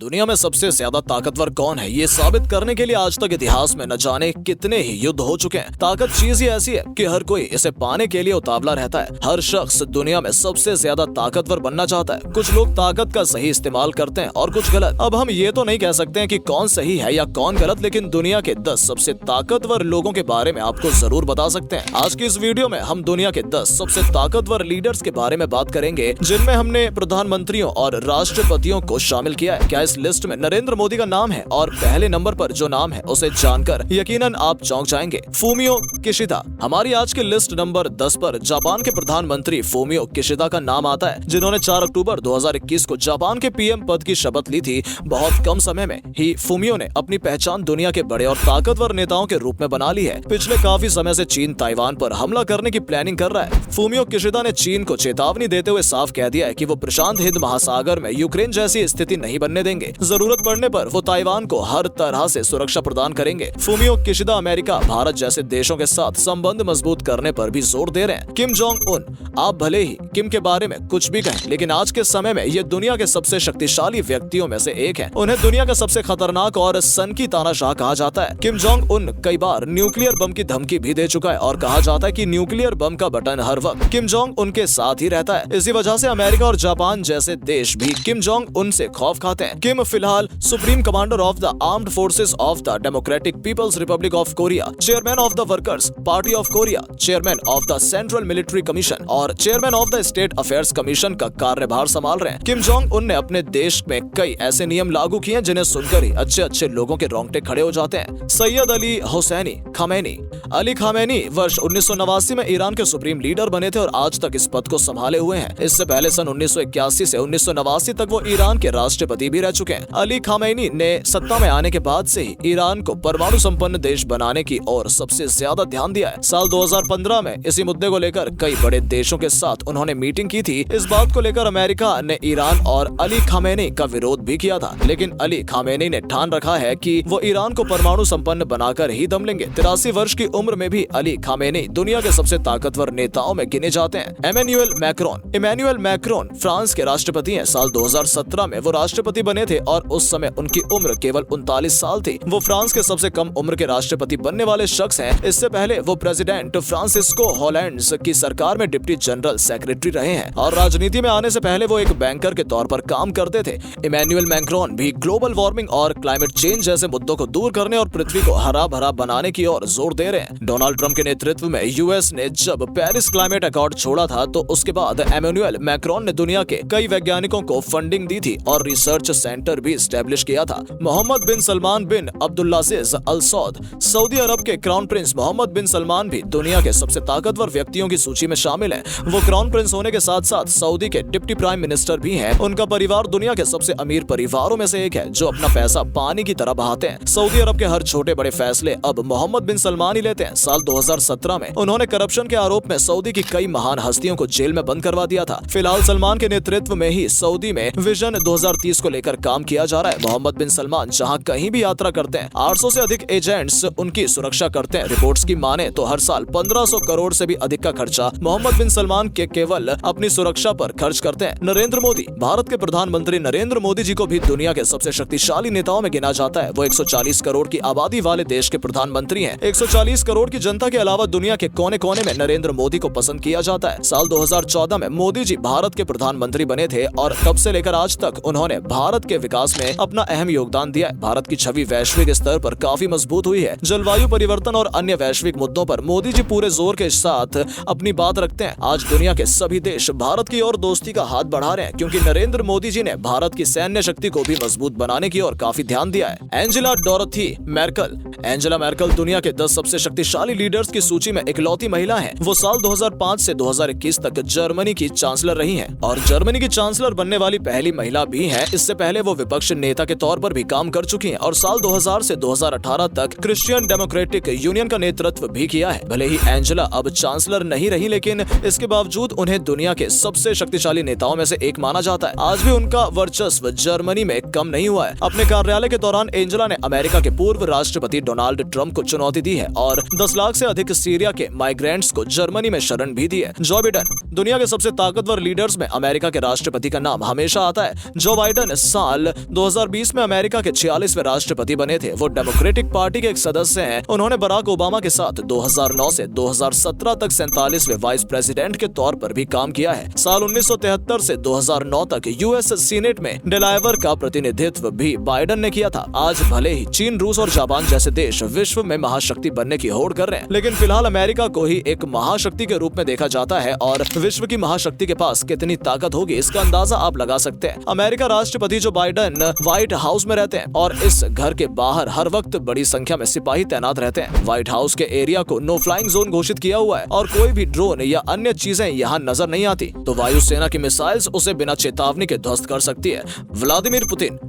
दुनिया में सबसे ज्यादा ताकतवर कौन है, ये साबित करने के लिए आज तक इतिहास में न जाने कितने ही युद्ध हो चुके हैं। ताकत चीज ही ऐसी है कि हर कोई इसे पाने के लिए उतावला रहता है। हर शख्स दुनिया में सबसे ज्यादा ताकतवर बनना चाहता है। कुछ लोग ताकत का सही इस्तेमाल करते हैं और कुछ गलत। अब हम ये तो नहीं कह सकते हैं कि कौन सही है या कौन गलत, लेकिन दुनिया के 10 सबसे ताकतवर लोगों के बारे में आपको जरूर बता सकते हैं। आज की इस वीडियो में हम दुनिया के 10 सबसे ताकतवर लीडर्स के बारे में बात करेंगे, जिनमें हमने प्रधानमंत्रियों और राष्ट्रपतियों को शामिल किया है। क्या इस लिस्ट में नरेंद्र मोदी का नाम है? और पहले नंबर पर जो नाम है उसे जानकर यकीनन आप चौंक जाएंगे। Fumio Kishida. हमारी आज की लिस्ट नंबर 10 पर जापान के प्रधानमंत्री फूमियो किशिदा का नाम आता है, जिन्होंने 4 अक्टूबर 2021 को जापान के पीएम पद की शपथ ली थी। बहुत कम समय में ही फूमियो ने अपनी पहचान दुनिया के बड़े और ताकतवर नेताओं के रूप में बना ली है। पिछले काफी समय से चीन ताइवान पर हमला करने की प्लानिंग कर रहा है। फूमियो किशिदा ने चीन को चेतावनी देते हुए साफ कह दिया है कि वो प्रशांत हिंद महासागर में यूक्रेन जैसी स्थिति नहीं बनने देंगे। जरूरत पड़ने पर वो ताइवान को हर तरह से सुरक्षा प्रदान करेंगे। फूमियो किशिदा अमेरिका, भारत जैसे देशों के साथ संबंध मजबूत करने पर भी जोर दे रहे हैं। Kim Jong Un. आप भले ही किम के बारे में कुछ भी कहें, लेकिन आज के समय में ये दुनिया के सबसे शक्तिशाली व्यक्तियों में से एक है। उन्हें दुनिया का सबसे खतरनाक और सनकी तानाशाह कहा जाता है। किम जोंग उन कई बार न्यूक्लियर बम की धमकी भी दे चुका है और कहा जाता है कि न्यूक्लियर बम का बटन हर वक्त किम जोंग उनके साथ ही रहता है। इसी वजह से अमेरिका और जापान जैसे देश भी किम जोंग उन से खौफ खाते हैं। किम फिलहाल supreme commander of the armed forces of the democratic people's republic of Korea, chairman of the workers party of Korea, chairman of the central military commission और chairman of the state affairs commission का कार्यभार संभाल रहे हैं। Kim Jong Un ने अपने देश में कई ऐसे नियम लागू किए हैं जिन्हें सुनकर ही अच्छे लोगों के रोंगटे खड़े हो जाते हैं। सैयद अली हुसैनी खामेनी। अली खामेनी वर्ष 1989 में ईरान के सुप्रीम लीडर बने थे और आज तक इस पद को संभाले हुए हैं। इससे पहले सन 1981 से 1989 तक वो ईरान के राष्ट्रपति भी रह चुके हैं। अली खामेनी ने सत्ता में आने के बाद से ही ईरान को परमाणु संपन्न देश बनाने की ओर सबसे ज्यादा ध्यान दिया है। साल 2015 में इसी मुद्दे को लेकर कई बड़े देशों के साथ उन्होंने मीटिंग की थी। इस बात को लेकर अमेरिका ने ईरान और अली खामेनी का विरोध भी किया था, लेकिन अली खामेनी ने ठान रखा है कि वो ईरान को परमाणु संपन्न बनाकर ही दम लेंगे। 83 वर्ष की उम्र में भी अली खामेनी दुनिया के सबसे ताकतवर नेताओं में गिने जाते हैं। इमैनुअल मैक्रोन फ्रांस के राष्ट्रपति हैं। साल 2017 में वो राष्ट्रपति बने थे और उस समय उनकी उम्र केवल 39 साल थी। वो फ्रांस के सबसे कम उम्र के राष्ट्रपति बनने वाले शख्स हैं। इससे पहले वो प्रेसिडेंट फ्रांसिस्को होलैंड्स की सरकार में डिप्टी जनरल सेक्रेटरी रहे हैं और राजनीति में आने से पहले वो एक बैंकर के तौर पर काम करते थे। इमैनुअल मैक्रोन भी ग्लोबल वार्मिंग और क्लाइमेट चेंज जैसे मुद्दों को दूर करने और पृथ्वी को हरा भरा बनाने की ओर जोर दे रहे हैं। डोनाल्ड ट्रंप के नेतृत्व में यूएस ने जब पेरिस क्लाइमेट अकॉर्ड छोड़ा था, तो उसके बाद इमैनुअल मैक्रोन ने दुनिया के कई वैज्ञानिकों को फंडिंग दी थी और रिसर्च सेंटर भी स्टैब्लिश किया था। मोहम्मद बिन सलमान बिन अब्दुल्लाजिज अल सौद, सऊदी अरब के क्राउन प्रिंस मोहम्मद बिन सलमान भी दुनिया के सबसे ताकतवर व्यक्तियों की सूची में शामिल हैं। वो क्राउन प्रिंस होने के साथ साथ सऊदी के डिप्टी प्राइम मिनिस्टर भी हैं। उनका परिवार दुनिया के सबसे अमीर परिवारों में से एक है, जो अपना पैसा पानी की तरह बहाते हैं। सऊदी अरब के हर छोटे बड़े फैसले अब मोहम्मद बिन सलमान ही लेते हैं। साल 2017 में उन्होंने करप्शन के आरोप में सऊदी की कई महान हस्तियों को जेल में बंद करवा दिया था। फिलहाल सलमान के नेतृत्व में ही सऊदी में विजन 2030 को लेकर काम किया जा रहा है। मोहम्मद बिन सलमान जहां कहीं भी यात्रा करते हैं, 800 से अधिक एजेंट्स उनकी सुरक्षा करते हैं। रिपोर्ट्स की माने तो हर साल 1500 करोड़ से भी अधिक का खर्चा मोहम्मद बिन सलमान के केवल अपनी सुरक्षा पर खर्च करते हैं। नरेंद्र मोदी। भारत के प्रधानमंत्री नरेंद्र मोदी जी को भी दुनिया के सबसे शक्तिशाली नेताओं में गिना जाता है। वो 140 करोड़ की आबादी वाले देश के प्रधानमंत्री हैं। 140 करोड़ की जनता के अलावा दुनिया के कोने कोने में नरेंद्र मोदी को पसंद किया जाता है। साल 2014 में मोदी जी भारत के प्रधानमंत्री बने थे और तब से लेकर आज तक उन्होंने भारत के विकास में अपना अहम योगदान दिया है। भारत की छवि वैश्विक स्तर पर काफी मजबूत हुई है। जलवायु परिवर्तन और अन्य वैश्विक मुद्दों पर मोदी जी पूरे जोर के साथ अपनी बात रखते हैं। आज दुनिया के सभी देश भारत की ओर दोस्ती का हाथ बढ़ा रहे हैं, क्योंकि नरेंद्र मोदी जी ने भारत की सैन्य शक्ति को भी मजबूत बनाने की ओर काफी ध्यान दिया है। एंजेला डोरथी मैर्कल। एंजेला मैर्कल दुनिया के 10 सबसे शक्तिशाली लीडर्स की सूची में इकलौती महिला है। वो साल 2005 से 2021 तक जर्मनी की चांसलर रही हैं और जर्मनी की चांसलर बनने वाली पहली महिला भी हैं। इससे पहले वो विपक्ष नेता के तौर पर भी काम कर चुकी हैं और साल 2000 से 2018 तक क्रिश्चियन डेमोक्रेटिक यूनियन का नेतृत्व भी किया है। भले ही एंजेला अब चांसलर नहीं रही, लेकिन इसके बावजूद उन्हें दुनिया के सबसे शक्तिशाली नेताओं में से एक माना जाता है। आज भी उनका वर्चस्व जर्मनी में कम नहीं हुआ है। अपने कार्यालय के दौरान एंजेला ने अमेरिका के पूर्व राष्ट्रपति डोनाल्ड ट्रंप को चुनौती दी है और 10 लाख से अधिक सीरिया के माइग्रेंट्स को जर्मनी में शरण भी दी है। Joe Biden. दुनिया के सबसे ताकतवर लीडर्स में अमेरिका के राष्ट्रपति का नाम हमेशा आता है। जो बाइडेन साल हाल 2020 में अमेरिका के 46वें राष्ट्रपति बने थे। वो डेमोक्रेटिक पार्टी के एक सदस्य हैं। उन्होंने बराक ओबामा के साथ 2009 से 2017 तक 47वें वाइस प्रेसिडेंट के तौर पर भी काम किया है। साल 1973 से 2009 तक यूएस सीनेट में डेलावेयर का प्रतिनिधित्व भी बाइडेन ने किया था। आज भले ही चीन, रूस और जापान जैसे देश विश्व में महाशक्ति बनने की होड़ कर रहे हैं, लेकिन फिलहाल अमेरिका को ही एक महाशक्ति के रूप में देखा जाता है और विश्व की महाशक्ति के पास कितनी ताकत होगी इसका अंदाजा आप लगा सकते हैं। अमेरिका राष्ट्रपति जो बाइडेन व्हाइट हाउस में रहते हैं और इस घर के बाहर हर वक्त बड़ी संख्या में सिपाही तैनात रहते हैं। व्हाइट हाउस के एरिया को नो फ्लाइंग जोन घोषित किया हुआ है और कोई भी ड्रोन या अन्य चीजें यहाँ नजर नहीं आती तो वायुसेना की मिसाइल्स उसे बिना चेतावनी के ध्वस्त कर सकती है। व्लादिमीर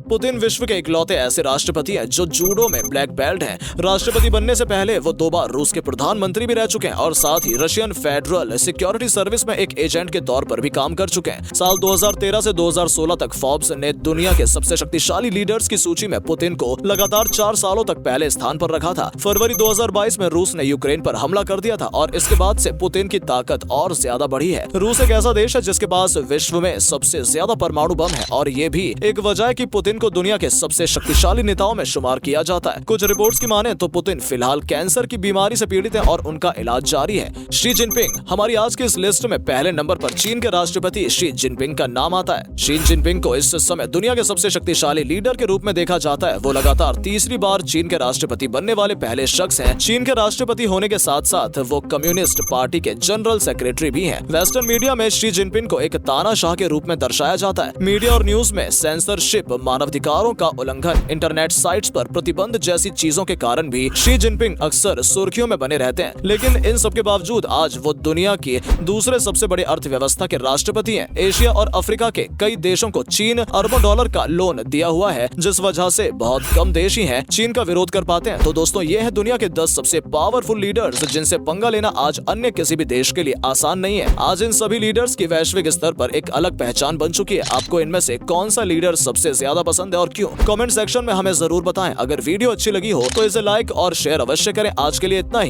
पुतिन विश्व के इकलौते ऐसे राष्ट्रपति हैं जो जूडो में ब्लैक बेल्ट हैं। राष्ट्रपति बनने से पहले वो 2 बार रूस के प्रधानमंत्री भी रह चुके हैं और साथ ही रशियन फेडरल सिक्योरिटी सर्विस में एक एजेंट के तौर पर भी काम कर चुके हैं। साल 2013 से 2016 तक फोर्ब्स ने दुनिया के सबसे शक्तिशाली लीडर्स की सूची में पुतिन को लगातार 4 सालों तक पहले स्थान पर रखा था। फरवरी 2022 में रूस ने यूक्रेन पर हमला कर दिया था और इसके बाद से पुतिन की ताकत और ज्यादा बढ़ी है। रूस एक ऐसा देश है जिसके पास विश्व में सबसे ज्यादा परमाणु बम है और ये भी एक वजह है कि पुतिन को दुनिया के सबसे शक्तिशाली नेताओं में शुमार किया जाता है। कुछ रिपोर्ट्स की माने तो पुतिन फिलहाल कैंसर की बीमारी से पीड़ित है और उनका इलाज जारी है। शी जिनपिंग हमारी आज की इस लिस्ट में पहले नंबर पर चीन के राष्ट्रपति शी जिनपिंग का नाम आता है। शी जिनपिंग को इस समय दुनिया के सबसे शक्तिशाली लीडर के रूप में देखा जाता है। वो लगातार तीसरी बार चीन के राष्ट्रपति बनने वाले पहले शख्स हैं। चीन के राष्ट्रपति होने के साथ साथ वो कम्युनिस्ट पार्टी के जनरल सेक्रेटरी भी हैं। वेस्टर्न मीडिया में शी जिनपिंग को एक तानाशाह के रूप में दर्शाया जाता है। मीडिया और न्यूज में सेंसरशिप, मानवाधिकारों का उल्लंघन, इंटरनेट साइट्स पर प्रतिबंध जैसी चीजों के कारण भी शी जिनपिंग अक्सर सुर्खियों में बने रहते हैं। लेकिन इन सब के बावजूद आज वो दुनिया की दूसरे सबसे बड़े अर्थव्यवस्था के राष्ट्रपति हैं। एशिया और अफ्रीका के कई देशों को चीन अरबों डॉलर का लोन दिया हुआ है, जिस वजह से बहुत कम देश ही हैं चीन का विरोध कर पाते हैं। तो दोस्तों, ये है दुनिया के 10 सबसे पावरफुल लीडर्स जिनसे पंगा लेना आज अन्य किसी भी देश के लिए आसान नहीं है। आज इन सभी लीडर्स की वैश्विक स्तर पर एक अलग पहचान बन चुकी है। आपको इनमें से कौन सा लीडर सबसे ज्यादा पसंद है और क्यों? कमेंट सेक्शन में हमें जरूर बताएं। अगर वीडियो अच्छी लगी हो तो इसे लाइक और शेयर अवश्य करें। आज के लिए इतना ही।